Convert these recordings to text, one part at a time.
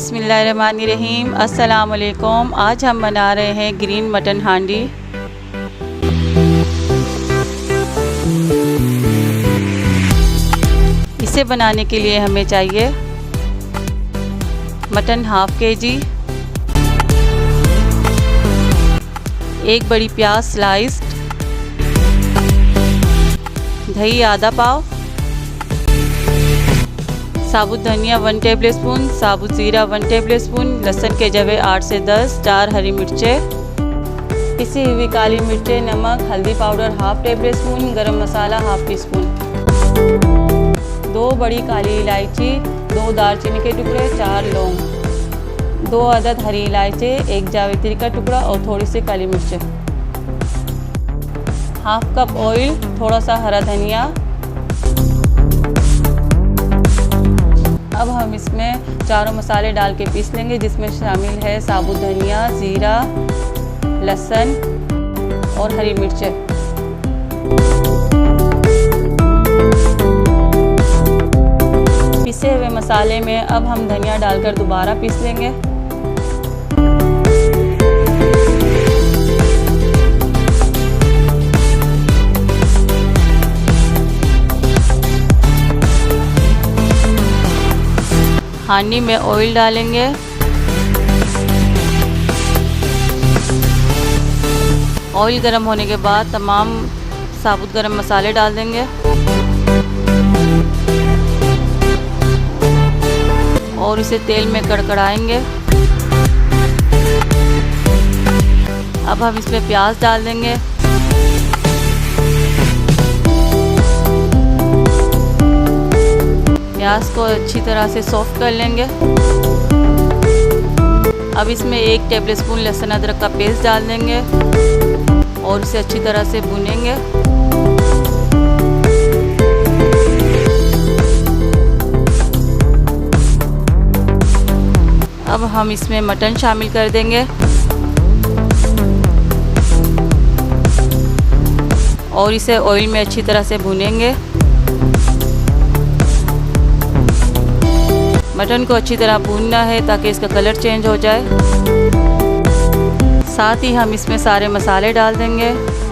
बिस्मिल्लाहिर्रहमानिर्रहीम। अस्सलाम वालेकुम। आज हम बना रहे हैं ग्रीन मटन हांडी। इसे बनाने के लिए हमें चाहिए मटन हाफ केजी, एक बड़ी प्याज स्लाइस्ड, दही आधा पाव, साबुत धनिया 1 टेबलस्पून, साबुत ज़ीरा 1 टेबलस्पून, लहसुन के जवे 8 से 10, 4 हरी मिर्चें, पिसी हुई काली मिर्चें, नमक, हल्दी पाउडर हाफ टेबलस्पून, गरम मसाला हाफ टी स्पून, 2 बड़ी काली इलायची, 2 दालचीनी के टुकड़े, 4 लौंग, 2 अदद हरी इलायची, 1 जावित्री का टुकड़ा और थोड़ी सी काली मिर्चें, हाफ कप ऑयल, थोड़ा सा हरा धनिया। अब हम इसमें चारों मसाले डाल के पीस लेंगे, जिसमें शामिल है साबुत धनिया, ज़ीरा, लहसुन और हरी मिर्चें। पिसे हुए मसाले में अब हम धनिया डालकर दोबारा पीस लेंगे। हांडी में ऑयल डालेंगे, ऑयल गर्म होने के बाद तमाम साबुत गरम मसाले डाल देंगे और इसे तेल में कड़कड़ाएंगे। अब हम इसमें प्याज डाल देंगे, प्याज को अच्छी तरह से सॉफ्ट कर लेंगे। अब इसमें 1 टेबलस्पून लहसुन अदरक का पेस्ट डाल देंगे और इसे अच्छी तरह से भूनेंगे। अब हम इसमें मटन शामिल कर देंगे और इसे ऑयल में अच्छी तरह से भूनेंगे। मटन को अच्छी तरह भूनना है ताकि इसका कलर चेंज हो जाए। साथ ही हम इसमें सारे मसाले डाल देंगे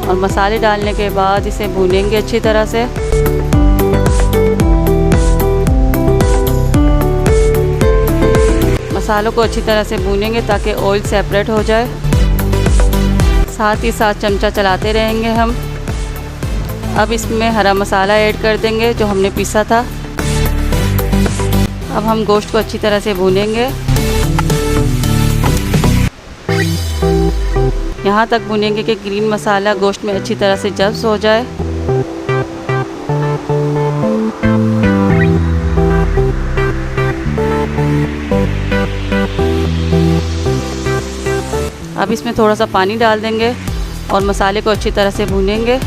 और मसाले डालने के बाद इसे भूनेंगे अच्छी तरह से। मसालों को अच्छी तरह से भूनेंगे ताकि ऑयल सेपरेट हो जाए। साथ ही साथ चमचा चलाते रहेंगे हम। अब इसमें हरा मसाला ऐड कर देंगे जो हमने पीसा था। अब हम गोश्त को अच्छी तरह से भूनेंगे, यहाँ तक भूनेंगे कि ग्रीन मसाला गोश्त में अच्छी तरह से जब्स हो जाए। अब इसमें थोड़ा सा पानी डाल देंगे और मसाले को अच्छी तरह से भूनेंगे।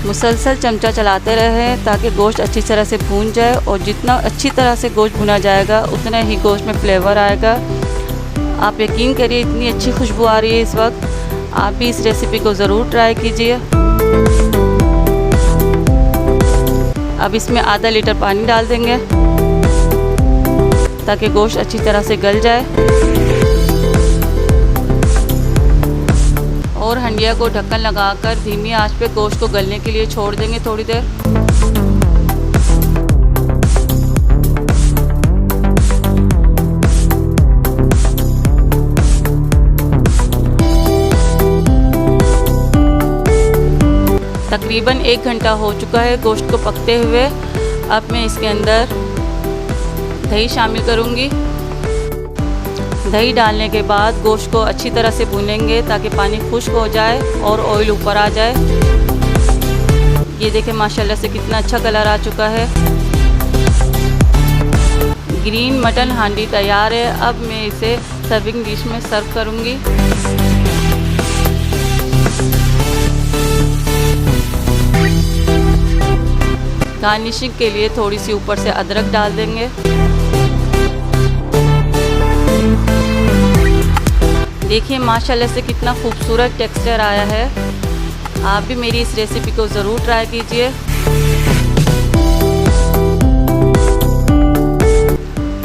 मुसलसल चमचा चलाते रहें ताकि गोश्त अच्छी तरह से भून जाए और जितना अच्छी तरह से गोश्त भुना जाएगा उतना ही गोश्त में फ्लेवर आएगा। आप यकीन करिए इतनी अच्छी खुशबू आ रही है इस वक्त। आप भी इस रेसिपी को ज़रूर ट्राई कीजिए। अब इसमें आधा लीटर पानी डाल देंगे ताकि गोश्त अच्छी तरह से गल जाए और हंडिया को ढक्कन लगाकर धीमी आंच पे गोश्त को गलने के लिए छोड़ देंगे थोड़ी देर। तकरीबन 1 घंटा हो चुका है गोश्त को पकते हुए। अब मैं इसके अंदर दही शामिल करूँगी। दही डालने के बाद गोश्त को अच्छी तरह से भूनेंगे ताकि पानी खुश्क हो जाए और ऑयल ऊपर आ जाए। ये देखें माशाल्लाह से कितना अच्छा कलर आ चुका है। ग्रीन मटन हांडी तैयार है। अब मैं इसे सर्विंग डिश में सर्व करूँगी। गार्निशिंग के लिए थोड़ी सी ऊपर से अदरक डाल देंगे। देखिए माशाल्लाह से कितना खूबसूरत टेक्सचर आया है। आप भी मेरी इस रेसिपी को ज़रूर ट्राई कीजिए।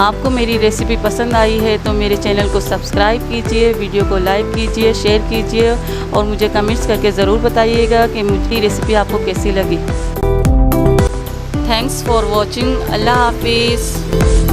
आपको मेरी रेसिपी पसंद आई है तो मेरे चैनल को सब्सक्राइब कीजिए, वीडियो को लाइक कीजिए, शेयर कीजिए और मुझे कमेंट्स करके ज़रूर बताइएगा कि मुझे रेसिपी आपको कैसी लगी। Thanks for watching. अल्लाह हाफिज़।